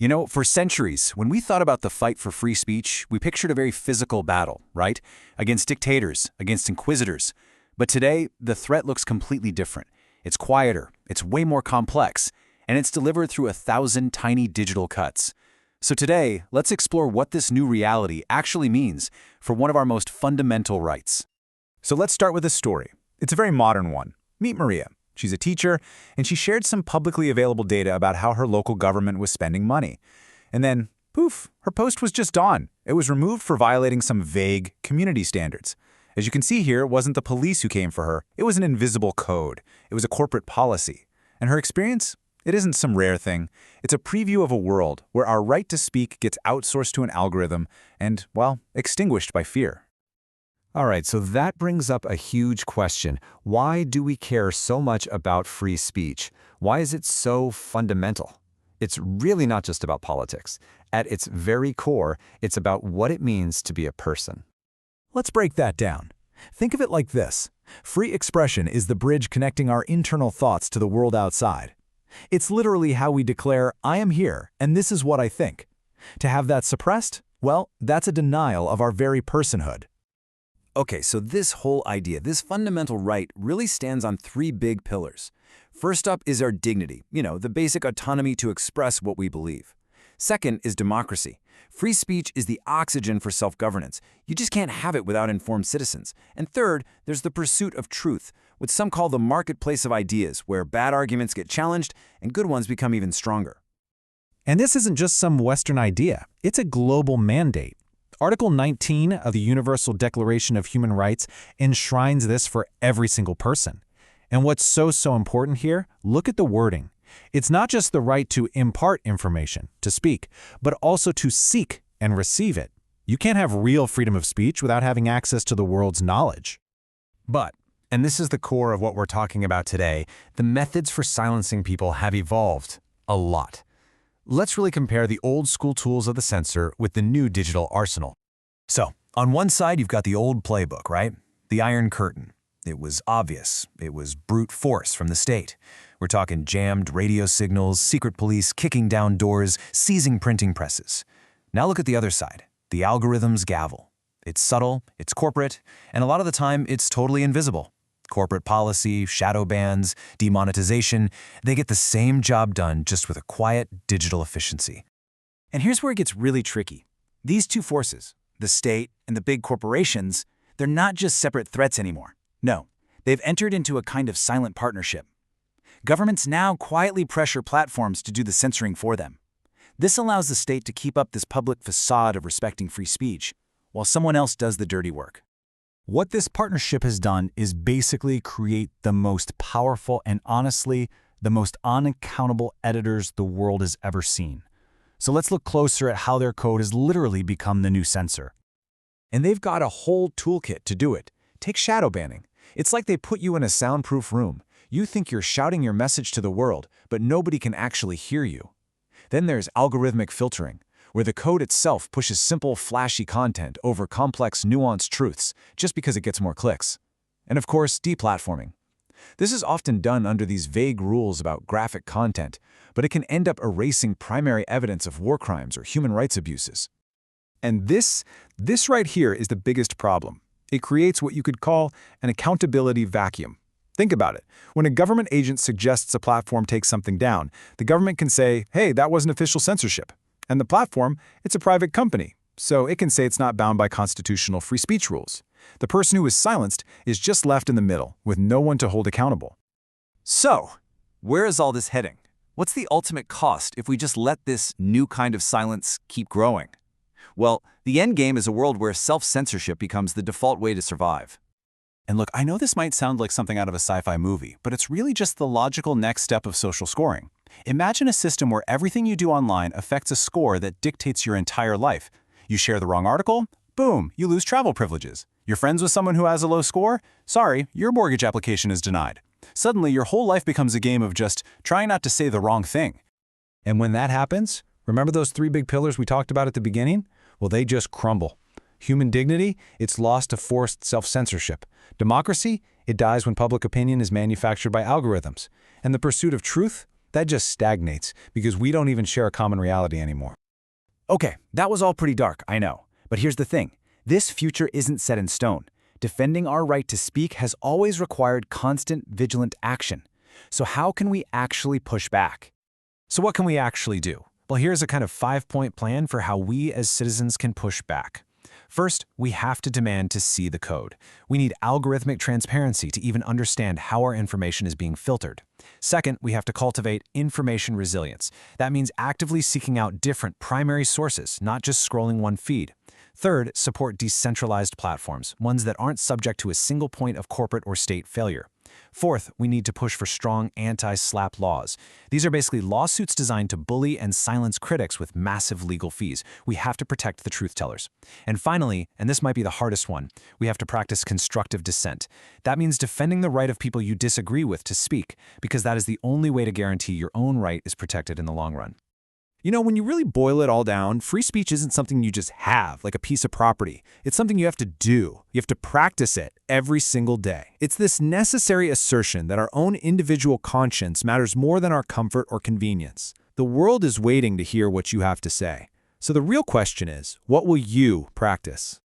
You know, for centuries, when we thought about the fight for free speech, we pictured a very physical battle, right? Against dictators, against inquisitors. But today, the threat looks completely different. It's quieter, it's way more complex, and it's delivered through 1,000 tiny digital cuts. So today, let's explore what this new reality actually means for one of our most fundamental rights. So let's start with a story. It's a very modern one. Meet Maria. She's a teacher, and she shared some publicly available data about how her local government was spending money. And then, poof, her post was just gone. It was removed for violating some vague community standards. As you can see here, it wasn't the police who came for her. It was an invisible code. It was a corporate policy. And her experience? It isn't some rare thing. It's a preview of a world where our right to speak gets outsourced to an algorithm and, well, extinguished by fear. All right, so that brings up a huge question. Why do we care so much about free speech? Why is it so fundamental? It's really not just about politics. At its very core, it's about what it means to be a person. Let's break that down. Think of it like this. Free expression is the bridge connecting our internal thoughts to the world outside. It's literally how we declare, I am here, and this is what I think. To have that suppressed? Well, that's a denial of our very personhood. Okay, so this whole idea, this fundamental right, really stands on three big pillars. First up is our dignity, the basic autonomy to express what we believe. Second is democracy. Free speech is the oxygen for self-governance. You just can't have it without informed citizens. And third, there's the pursuit of truth, what some call the marketplace of ideas, where bad arguments get challenged and good ones become even stronger. And this isn't just some Western idea. It's a global mandate. Article 19 of the Universal Declaration of Human Rights enshrines this for every single person. And what's so important here? Look at the wording. It's not just the right to impart information, to speak, but also to seek and receive it. You can't have real freedom of speech without having access to the world's knowledge. But, and this is the core of what we're talking about today, the methods for silencing people have evolved a lot. Let's really compare the old school tools of the censor with the new digital arsenal. So, on one side, you've got the old playbook, right? The Iron Curtain. It was obvious. It was brute force from the state. We're talking jammed radio signals, secret police kicking down doors, seizing printing presses. Now look at the other side, the algorithm's gavel. It's subtle, it's corporate, and a lot of the time it's totally invisible. Corporate policy, shadow bans, demonetization, they get the same job done just with a quiet digital efficiency. And here's where it gets really tricky. These two forces, the state and the big corporations, they're not just separate threats anymore. No, they've entered into a kind of silent partnership. Governments now quietly pressure platforms to do the censoring for them. This allows the state to keep up this public facade of respecting free speech, while someone else does the dirty work. What this partnership has done is basically create the most powerful and honestly, the most unaccountable editors the world has ever seen. So let's look closer at how their code has literally become the new censor. And they've got a whole toolkit to do it. Take shadow banning. It's like they put you in a soundproof room. You think you're shouting your message to the world, but nobody can actually hear you. Then there's algorithmic filtering, where the code itself pushes simple, flashy content over complex, nuanced truths just because it gets more clicks. And of course, deplatforming. This is often done under these vague rules about graphic content, but it can end up erasing primary evidence of war crimes or human rights abuses. And this right here is the biggest problem. It creates what you could call an accountability vacuum. Think about it. When a government agent suggests a platform take something down, the government can say, hey, that wasn't official censorship. And the platform, it's a private company, so it can say it's not bound by constitutional free speech rules. The person who is silenced is just left in the middle, with no one to hold accountable. So, where is all this heading? What's the ultimate cost if we just let this new kind of silence keep growing? Well, the endgame is a world where self-censorship becomes the default way to survive. And look, I know this might sound like something out of a sci-fi movie, but it's really just the logical next step of social scoring. Imagine a system where everything you do online affects a score that dictates your entire life. You share the wrong article? Boom, you lose travel privileges. You're friends with someone who has a low score? Sorry, your mortgage application is denied. Suddenly, your whole life becomes a game of just trying not to say the wrong thing. And when that happens, remember those three big pillars we talked about at the beginning? Well, they just crumble. Human dignity, it's lost to forced self-censorship. Democracy, it dies when public opinion is manufactured by algorithms. And the pursuit of truth, That just stagnates because we don't even share a common reality anymore. Okay, that was all pretty dark, I know. But here's the thing. This future isn't set in stone. Defending our right to speak has always required constant, vigilant action. So how can we actually push back? So what can we actually do? Well, here's a kind of 5-point plan for how we as citizens can push back. First, we have to demand to see the code. We need algorithmic transparency to even understand how our information is being filtered. Second, we have to cultivate information resilience. That means actively seeking out different primary sources, not just scrolling one feed. Third, support decentralized platforms, ones that aren't subject to a single point of corporate or state failure. Fourth, we need to push for strong anti-slap laws. These are basically lawsuits designed to bully and silence critics with massive legal fees. We have to protect the truth tellers. And finally, and this might be the hardest one, we have to practice constructive dissent. That means defending the right of people you disagree with to speak, because that is the only way to guarantee your own right is protected in the long run. You know, when you really boil it all down, free speech isn't something you just have, like a piece of property. It's something you have to do. You have to practice it every single day. It's this necessary assertion that our own individual conscience matters more than our comfort or convenience. The world is waiting to hear what you have to say. So the real question is, what will you practice?